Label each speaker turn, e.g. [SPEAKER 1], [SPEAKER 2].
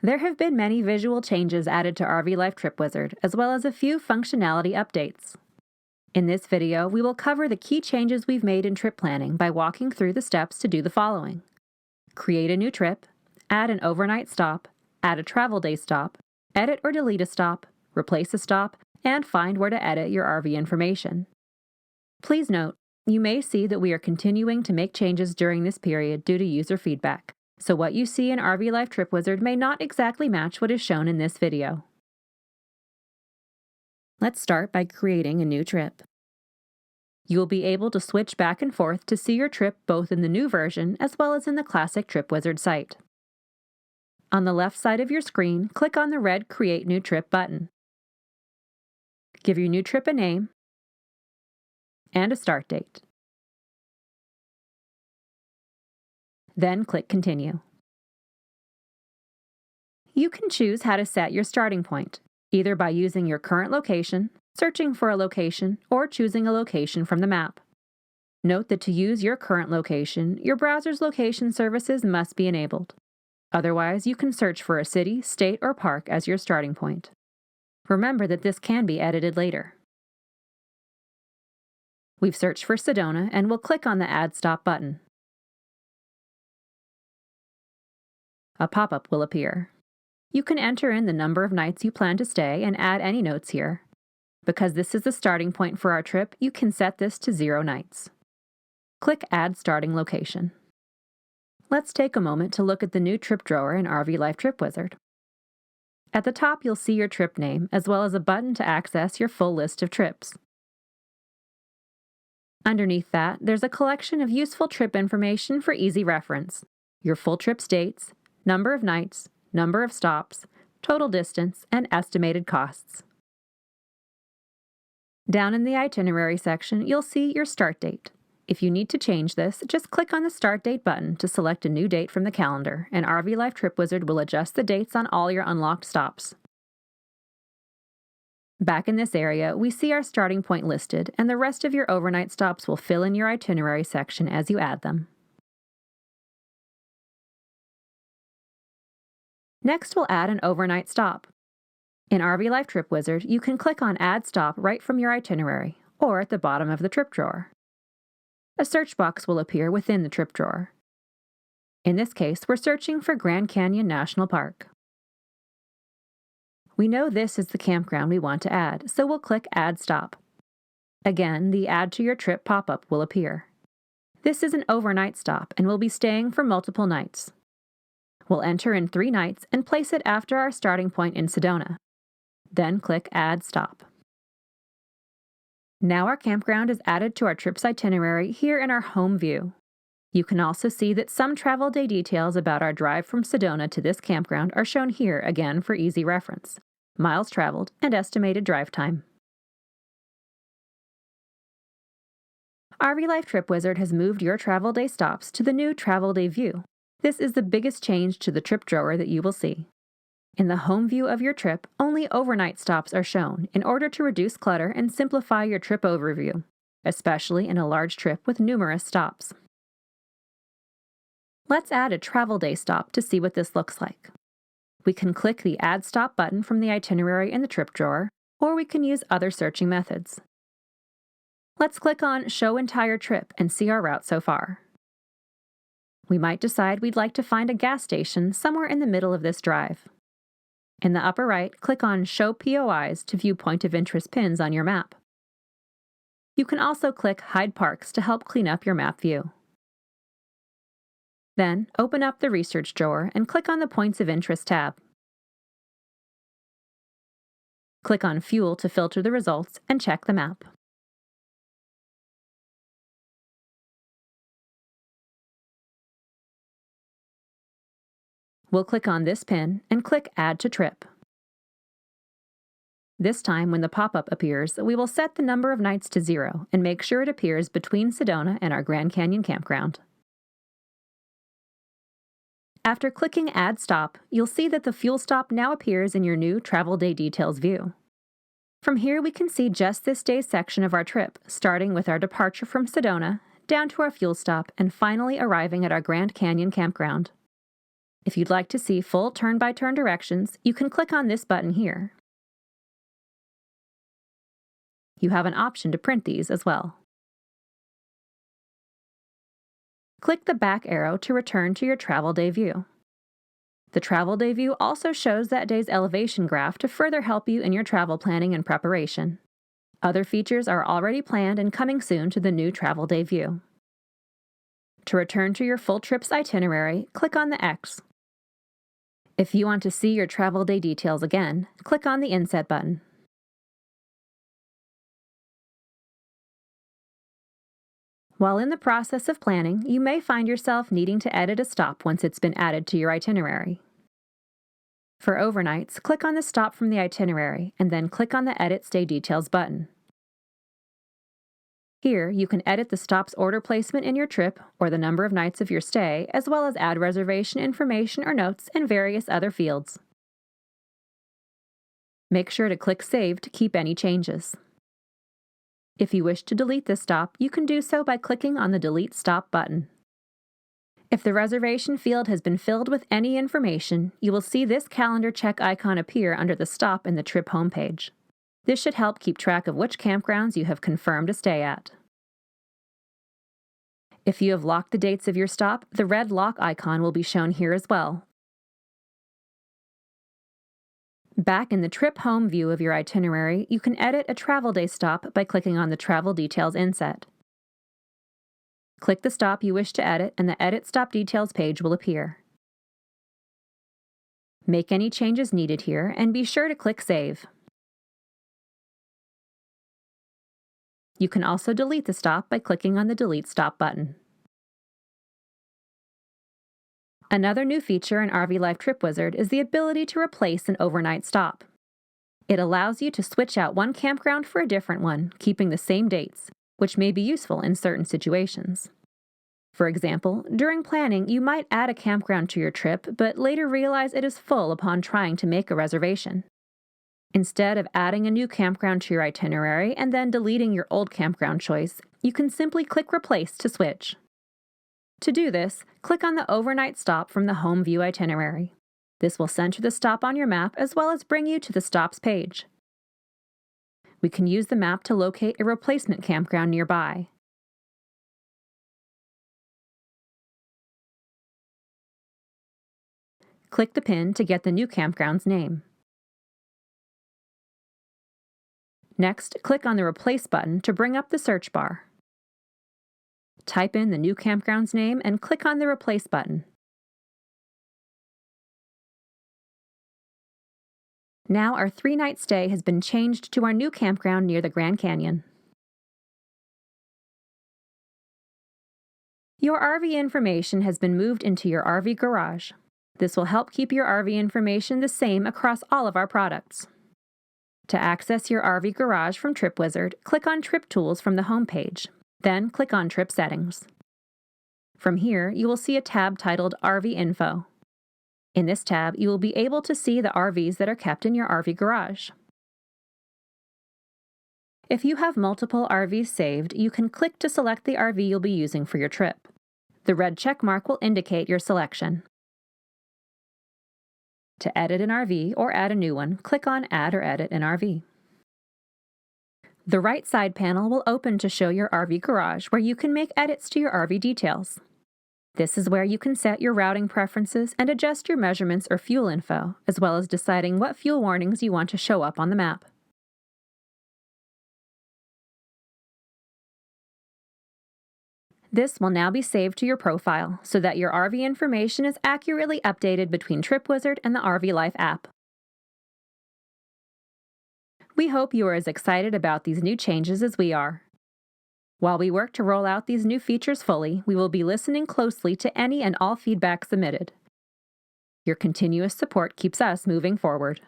[SPEAKER 1] There have been many visual changes added to RV Life Trip Wizard, as well as a few functionality updates. In this video, we will cover the key changes we've made in trip planning by walking through the steps to do the following: create a new trip, add an overnight stop, add a travel day stop, edit or delete a stop, replace a stop, and find where to edit your RV information. Please note, you may see that we are continuing to make changes during this period due to user feedback, so what you see in RV Life Trip Wizard may not exactly match what is shown in this video. Let's start by creating a new trip. You will be able to switch back and forth to see your trip both in the new version as well as in the classic Trip Wizard site. On the left side of your screen, click on the red Create New Trip button. Give your new trip a name and a start date. Then click Continue. You can choose how to set your starting point, either by using your current location, searching for a location, or choosing a location from the map. Note that to use your current location, your browser's location services must be enabled. Otherwise, you can search for a city, state, or park as your starting point. Remember that this can be edited later. We've searched for Sedona and we'll click on the Add Stop button. A pop-up will appear. You can enter in the number of nights you plan to stay and add any notes here. Because this is the starting point for our trip, you can set this to 0 nights. Click Add Starting Location. Let's take a moment to look at the new trip drawer in RV Life Trip Wizard. At the top, you'll see your trip name, as well as a button to access your full list of trips. Underneath that, there's a collection of useful trip information for easy reference: your full trip's dates, number of nights, number of stops, total distance, and estimated costs. Down in the itinerary section, you'll see your start date. If you need to change this, just click on the Start Date button to select a new date from the calendar, and RV Life Trip Wizard will adjust the dates on all your unlocked stops. Back in this area, we see our starting point listed, and the rest of your overnight stops will fill in your itinerary section as you add them. Next, we'll add an overnight stop. In RV Life Trip Wizard, you can click on Add Stop right from your itinerary, or at the bottom of the trip drawer. A search box will appear within the trip drawer. In this case, we're searching for Grand Canyon National Park. We know this is the campground we want to add, so we'll click Add Stop. Again, the Add to Your Trip pop-up will appear. This is an overnight stop, and we'll be staying for multiple nights. We'll enter in 3 nights and place it after our starting point in Sedona. Then click Add Stop. Now our campground is added to our trip's itinerary here in our home view. You can also see that some travel day details about our drive from Sedona to this campground are shown here again for easy reference: miles traveled and estimated drive time. RV Life Trip Wizard has moved your travel day stops to the new travel day view. This is the biggest change to the trip drawer that you will see. In the home view of your trip, only overnight stops are shown in order to reduce clutter and simplify your trip overview, especially in a large trip with numerous stops. Let's add a travel day stop to see what this looks like. We can click the Add Stop button from the itinerary in the trip drawer, or we can use other searching methods. Let's click on Show Entire Trip and see our route so far. We might decide we'd like to find a gas station somewhere in the middle of this drive. In the upper right, click on Show POIs to view point of interest pins on your map. You can also click Hide Parks to help clean up your map view. Then, open up the Research drawer and click on the Points of Interest tab. Click on Fuel to filter the results and check the map. We'll click on this pin and click Add to Trip. This time, when the pop-up appears, we will set the number of nights to 0 and make sure it appears between Sedona and our Grand Canyon campground. After clicking Add Stop, you'll see that the fuel stop now appears in your new Travel Day Details view. From here, we can see just this day's section of our trip, starting with our departure from Sedona, down to our fuel stop, and finally arriving at our Grand Canyon campground. If you'd like to see full turn-by-turn directions, you can click on this button here. You have an option to print these as well. Click the back arrow to return to your travel day view. The travel day view also shows that day's elevation graph to further help you in your travel planning and preparation. Other features are already planned and coming soon to the new travel day view. To return to your full trip's itinerary, click on the X. If you want to see your travel day details again, click on the Inset button. While in the process of planning, you may find yourself needing to edit a stop once it's been added to your itinerary. For overnights, click on the stop from the itinerary and then click on the Edit Stay Details button. Here, you can edit the stop's order placement in your trip or the number of nights of your stay, as well as add reservation information or notes and various other fields. Make sure to click Save to keep any changes. If you wish to delete this stop, you can do so by clicking on the Delete Stop button. If the reservation field has been filled with any information, you will see this calendar check icon appear under the stop in the trip homepage. This should help keep track of which campgrounds you have confirmed to stay at. If you have locked the dates of your stop, the red lock icon will be shown here as well. Back in the trip home view of your itinerary, you can edit a travel day stop by clicking on the Travel Details inset. Click the stop you wish to edit and the Edit Stop Details page will appear. Make any changes needed here and be sure to click Save. You can also delete the stop by clicking on the Delete Stop button. Another new feature in RV Life Trip Wizard is the ability to replace an overnight stop. It allows you to switch out one campground for a different one, keeping the same dates, which may be useful in certain situations. For example, during planning, you might add a campground to your trip, but later realize it is full upon trying to make a reservation. Instead of adding a new campground to your itinerary and then deleting your old campground choice, you can simply click Replace to switch. To do this, click on the overnight stop from the home view itinerary. This will center the stop on your map as well as bring you to the stops page. We can use the map to locate a replacement campground nearby. Click the pin to get the new campground's name. Next, click on the Replace button to bring up the search bar. Type in the new campground's name and click on the Replace button. Now our 3-night stay has been changed to our new campground near the Grand Canyon. Your RV information has been moved into your RV garage. This will help keep your RV information the same across all of our products. To access your RV garage from Trip Wizard, click on Trip Tools from the home page. Then click on Trip Settings. From here, you will see a tab titled RV Info. In this tab, you will be able to see the RVs that are kept in your RV garage. If you have multiple RVs saved, you can click to select the RV you'll be using for your trip. The red check mark will indicate your selection. To edit an RV or add a new one, click on Add or Edit an RV. The right side panel will open to show your RV garage where you can make edits to your RV details. This is where you can set your routing preferences and adjust your measurements or fuel info, as well as deciding what fuel warnings you want to show up on the map. This will now be saved to your profile so that your RV information is accurately updated between Trip Wizard and the RV Life app. We hope you are as excited about these new changes as we are. While we work to roll out these new features fully, we will be listening closely to any and all feedback submitted. Your continuous support keeps us moving forward.